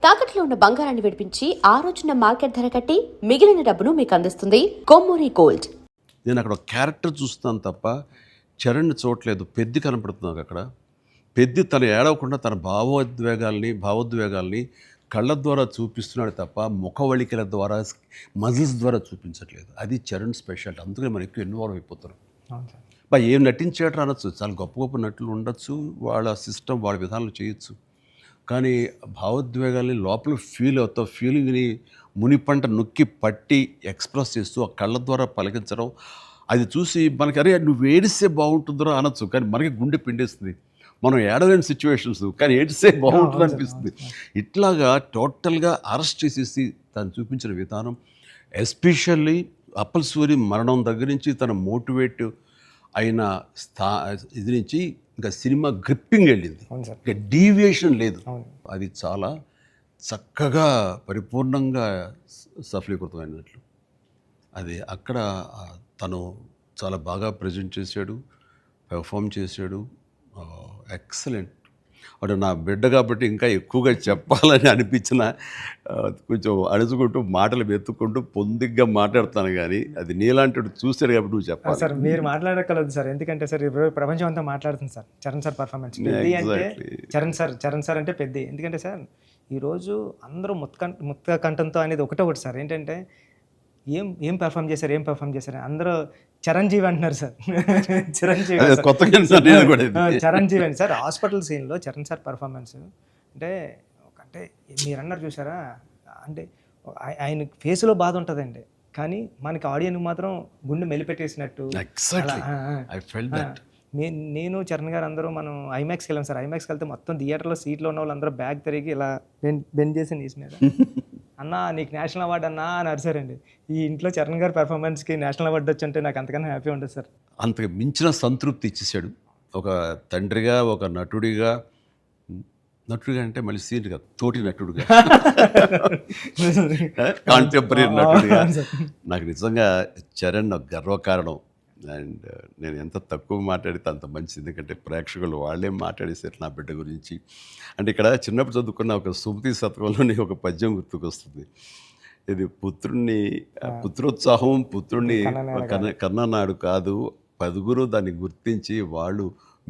తాకట్లో ఉన్న బంగారాన్ని విడిపించి ఆ రోజున మార్కెట్ ధర కట్టి మిగిలిన డబ్బును మీకు అందిస్తుంది కొమ్మూరి గోల్డ్. నేను అక్కడ క్యారెక్టర్ చూస్తున్నాను తప్ప చరణ్ చూడలేదు. పెద్ది కనపడుతున్నాను అక్కడ. పెద్ది తను ఏడవకుండా తన భావోద్వేగాల్ని కళ్ళ ద్వారా చూపిస్తున్నాడు తప్ప ముఖవళికల ద్వారా మజిల్స్ ద్వారా చూపించట్లేదు. అది చరణ్ స్పెషాలిటీ. అందుకని మనం ఎక్కువ ఇన్వాల్వ్ అయిపోతున్నాం. ఏం నటించేటం అనొచ్చు, చాలా గొప్ప గొప్ప నటులు ఉండొచ్చు, వాళ్ళ సిస్టమ్ వాళ్ళ విధానాలు చేయొచ్చు. కానీ భావోద్వేగాల్ని లోపల ఫీల్ అవుతావు. ఫీలింగ్ని మునిపంట నొక్కి పట్టి ఎక్స్ప్రెస్ చేస్తూ ఆ కళ్ళ ద్వారా పలికించడం, అది చూసి మనకి అరే నువ్వు ఏడిస్తే బాగుంటుందో అనొచ్చు, కానీ మనకి గుండె పిండేస్తుంది. మనం ఏడలేని సిచ్యువేషన్స్, కానీ ఏడిస్తే బాగుంటుంది అనిపిస్తుంది. ఇట్లాగా టోటల్గా అరెస్ట్ చేసేసి తను చూపించిన విధానం, ఎస్పెషల్లీ అప్పల్ సూరి మరణం దగ్గర నుంచి తన మోటివేట్ అయిన ఇది నుంచి ఇంకా సినిమా గ్రిప్పింగ్ వెళ్ళింది, ఇంకా డీవియేషన్ లేదు. అది చాలా చక్కగా పరిపూర్ణంగా సఫలీకృతమైనట్లు. అది అక్కడ తను చాలా బాగా ప్రజెంట్ చేశాడు, పెర్ఫామ్ చేశాడు. ఎక్సలెంట్. వాడు నా బిడ్డ కాబట్టి ఇంకా ఎక్కువగా చెప్పాలని అనిపించిన కొంచెం అడుచుకుంటూ మాటలు వెతుక్కుంటూ పొందిగ్గా మాట్లాడుతాను, కానీ అది నీలాంటి చూశాడు కాబట్టి నువ్వు చెప్పాలి సార్. మీరు మాట్లాడగలదు సార్, ఎందుకంటే సార్ ఇప్పుడు ప్రపంచం అంతా మాట్లాడుతుంది sir Charan sir performance. Peddi అంటే చరణ్ సార్ అంటే పెద్ది. ఎందుకంటే సార్ ఈరోజు అందరూ ముక్త కంఠంతో అనేది ఒకటి సార్, ఏంటంటే ఏం పెర్ఫామ్ చేశారు అందరూ చిరంజీవి అంటున్నారు సార్. చిరంజీవి అండి సార్. హాస్పిటల్ సీన్లో చరణ్ సార్ పర్ఫార్మెన్స్ అంటే మీరు అన్నారు చూసారా, అంటే ఆయన ఫేస్లో బాధ ఉంటుందండి, కానీ మనకి ఆడియన్కి మాత్రం గుండె మెలిపెట్టేసినట్టు. నేను చరణ్ గారు అందరూ మనం ఐమాక్స్కి వెళ్ళాం సార్. ఐమాక్స్కి వెళ్తే మొత్తం థియేటర్లో సీట్లో ఉన్న వాళ్ళందరూ బ్యాగ్ తిరిగి ఇలా బెండ్ చేసి నీస్ మీద అన్నా నీకు నేషనల్ అవార్డు అన్నా అని అరిసారండి. ఈ ఇంట్లో చరణ్ గారి పెర్ఫార్మెన్స్కి నేషనల్ అవార్డు వచ్చంటే నాకు అంతకన్నా హ్యాపీ ఉంటుంది సార్. అంతకు మించిన సంతృప్తి ఇచ్చేసాడు. ఒక తండ్రిగా, ఒక నటుడిగా అంటే మళ్ళీ సీనియర్గా, తోటి నటుడుగా, కాంటెంపరీ నటుడిగా నాకు నిజంగా చరణ్ గర్వకారణం. అండ్ నేను ఎంత తక్కువ మాట్లాడితే అంత మంచిది, ఎందుకంటే ప్రేక్షకులు వాళ్ళే మాట్లాడేసారు నా బిడ్డ గురించి. అంటే ఇక్కడ చిన్నప్పుడు చదువుకున్న ఒక సుమతి శతకంలోని ఒక పద్యం గుర్తుకొస్తుంది. ఇది పుత్రోత్సాహం పుత్రుణ్ణి కన్ననాడు కాదు, పదుగురు దాన్ని గుర్తించి వాళ్ళు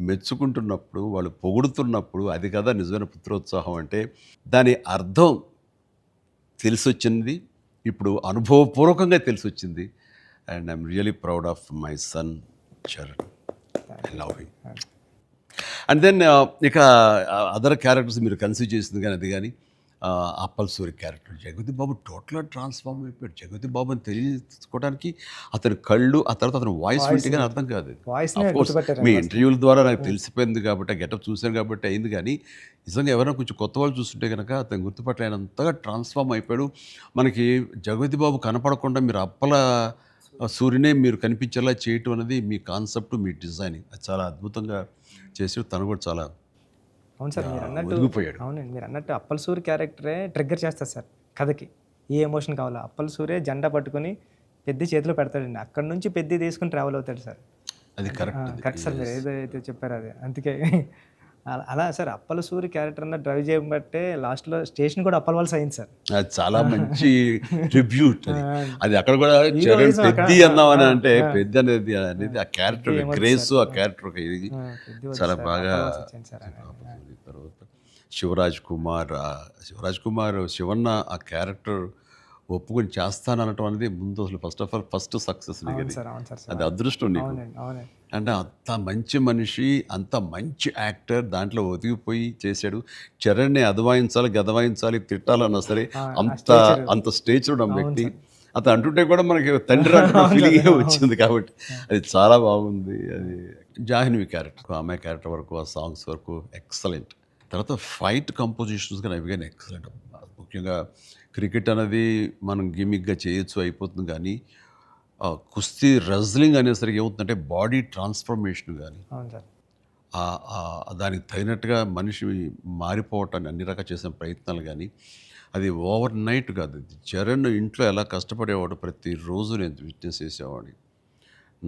మెచ్చుకుంటున్నప్పుడు, వాళ్ళు పొగుడుతున్నప్పుడు అది కదా నిజమైన పుత్రోత్సాహం అంటే. దాని అర్థం తెలిసొచ్చింది, ఇప్పుడు అనుభవపూర్వకంగా తెలిసొచ్చింది. And I'm really proud of my son, Charan. I love him. And then ఇక అదర్ క్యారెక్టర్స్ మీరు కన్సిడర్ చేసింది కానీ అది కానీ అప్పల్ సూరి క్యారెక్టర్ జగపతి బాబు టోటల్గా ట్రాన్స్ఫార్మ్ అయిపోయాడు. జగపతి బాబు అని తెలియకోవడానికి అతని కళ్ళు, ఆ తర్వాత అతని వాయిస్ వింటే కానీ అర్థం కాదు. మీ ఇంటర్వ్యూల ద్వారా నాకు తెలిసిపోయింది కాబట్టి, గెటప్ చూశాను కాబట్టి అయింది, కానీ నిజంగా ఎవరైనా కొంచెం కొత్త వాళ్ళు చూస్తుంటే కనుక అతను గుర్తుపట్టలేనంతగా ట్రాన్స్ఫార్మ్ అయిపోయాడు. మనకి జగపతి బాబు కనపడకుండా మీరు అప్పల సూర్యునే మీరు కనిపించేలా చేయటం అనేది మీ కాన్సెప్ట్, మీ డిజైనింగ్, అది చాలా అద్భుతంగా చేసి తను కూడా చాలా అవును సార్. మీరు అన్నట్టు అవునండి, మీరు అన్నట్టు అప్పల్ సూరి క్యారెక్టరే ట్రిగ్గర్ చేస్తారు సార్ కథకి. ఏ ఎమోషన్ కావాలో అప్పల్ సూరే జెండా పట్టుకుని పెద్ద చేతిలో పెడతాడండి, అక్కడ నుంచి పెద్ద తీసుకుని ట్రావెల్ అవుతాడు సార్. అది కరెక్ట్ సార్. మీరు ఏదైతే చెప్పారో అది అందుకే అలా సార్ అప్పల సూరి క్యారెక్టర్ అన్న డ్రైవ్ చేయబట్టే లాస్ట్లో స్టేషన్ కూడా అప్పల వాళ్ళ అయింది సార్. అది చాలా మంచి ట్రిబ్యూట్. అది అక్కడ కూడా చరణ్ పెద్ది అన్నామని అంటే పెద్ద అనేది ఆ క్యారెక్టర్ గ్రేస్, ఆ క్యారెక్టర్ ఇది చాలా బాగా. తర్వాత శివరాజ్ కుమార్ శివన్న ఆ క్యారెక్టర్ ఒప్పుకొని చేస్తాననటం అనేది ముందు అసలు ఫస్ట్ సక్సెస్ నీకు, అది అదృష్టం నీకు. అంటే అంత మంచి మనిషి, అంత మంచి యాక్టర్, దాంట్లో ఒదిగిపోయి చేశాడు. చరణ్ని గదవాయించాలి తిట్టాలన్నా సరే అంత స్టేజ్ ఉన్న వ్యక్తి. అతను అంటుంటే కూడా మనకి తండ్రి ఫీలింగ్ వచ్చింది కాబట్టి అది చాలా బాగుంది. అది జాహ్నవి క్యారెక్టర్, అమ్మాయి క్యారెక్టర్ వరకు, ఆ సాంగ్స్ వరకు ఎక్సలెంట్. తర్వాత ఫైట్ కంపోజిషన్స్ కానీ అవి కానీ ఎక్సలెంట్. ముఖ్యంగా క్రికెట్ అనేది మనం గిమిక్గా చేయొచ్చు, అయిపోతుంది, కానీ కుస్తీ రెజ్లింగ్ అనేసరికి ఏమవుతుందంటే బాడీ ట్రాన్స్ఫర్మేషన్ కానీ దానికి తగినట్టుగా మనిషి మారిపోవటాన్ని అన్ని రకాల చేసిన ప్రయత్నాలు కానీ అది ఓవర్ నైట్ కాదు. చరణ్ ఇంట్లో ఎలా కష్టపడేవాడు, ప్రతిరోజు నేను విట్నెస్ చేసేవాడిని.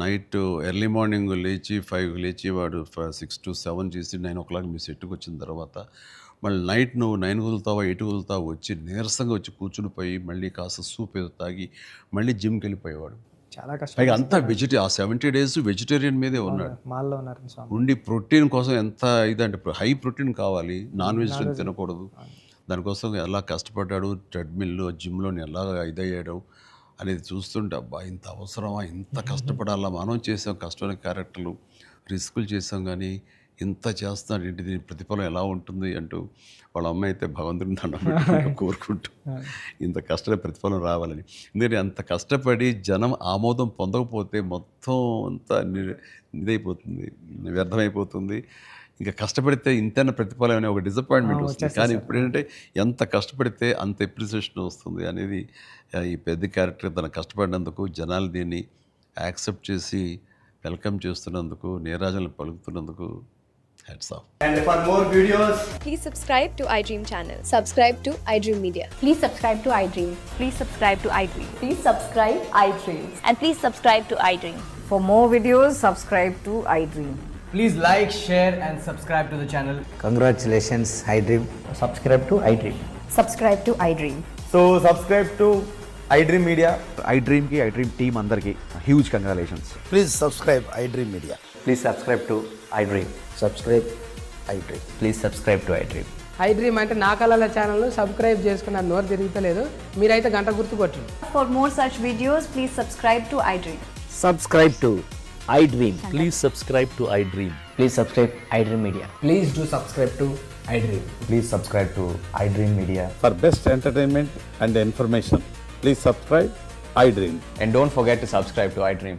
నైట్ ఎర్లీ మార్నింగ్ లేచి 5 లేచి వాడు 6 to 7 చేసి 9 o'clock మీ సెట్కి వచ్చిన తర్వాత మళ్ళీ నైట్ నువ్వు 9 కుదులుతావా 8 కుదులుతావా వచ్చి నీరసంగా వచ్చి కూర్చుని పోయి మళ్ళీ కాస్త సూప్ ఏదో తాగి మళ్ళీ జిమ్కి వెళ్ళిపోయేవాడు. చాలా కష్టం. పైగా అంతా ఆ 70 days వెజిటేరియన్ మీదే ఉన్నాడు. మాల్లో ఉన్నారు స్వామి. ఉండి ప్రోటీన్ కోసం ఎంత ఇదంటే హై ప్రోటీన్ కావాలి, నాన్ వెజిటేరియన్ తినకూడదు. దానికోసం ఎలా కష్టపడ్డాడు, ట్రెడ్మిల్లో జిమ్లో ఎలా ఇదయ్యాడు అనేది చూస్తుంటే అబ్బా ఇంత అవసరమా, ఇంత కష్టపడాలా, మనం చేసాం కష్టమైన క్యారెక్టర్లు, రిస్కులు చేసాం, కానీ ఇంత చేస్తున్నాడు ఏంటి, దీని ప్రతిఫలం ఎలా ఉంటుంది అంటూ వాళ్ళ అమ్మ అయితే భగవంతుడిని దండం పెట్టుకుంటూ కోరుకుంటూ ఇంత కష్టమైన ప్రతిఫలం రావాలని. ఎందుకంటే అంత కష్టపడి జనం ఆమోదం పొందకపోతే మొత్తం అంతా ఇదైపోతుంది, వ్యర్థమైపోతుంది. ఇంకా కష్టపడితే ఇంతైనా ప్రతిఫలం అనే ఒక డిసప్పాయింట్మెంట్ వస్తుంది. కానీ ఇప్పుడు ఏంటంటే ఎంత కష్టపడితే అంత ఎప్రిసియేషన్ వస్తుంది అనేది ఈ పెద్ద క్యారెక్టర్ తన కష్టపడినందుకు, జనాలు దీన్ని యాక్సెప్ట్ చేసి వెల్కమ్ చేస్తున్నందుకు, నీరాజనలు పలుకుతున్నందుకు hats off. And for more videos, Please subscribe to iDream channel. Subscribe to iDream Media. Please subscribe to iDream. Please subscribe to iDream. Please subscribe iDream. And please subscribe to iDream. For more videos, subscribe to iDream. please like, share and subscribe to the channel. Congratulations, iDream. Subscribe to iDream. Subscribe to iDream. So subscribe to iDream Media. iDream ki iDream team andarki huge congratulations. Please subscribe iDream Media. Please subscribe to iDream. Subscribe iDream. Please subscribe to iDream. iDream అంటే నా కళల ఛానల్ను subscribe చేసుకున్న నోరు తిరుగుతలేదు, మీరైతే గంట గుర్తు కొట్టండి. For more such videos, please subscribe to iDream. Subscribe to iDream. Please subscribe to iDream. Please subscribe iDream Media. Please do subscribe to iDream. Please subscribe to iDream Media. For best entertainment and information, please subscribe iDream. And don't forget to subscribe to iDream.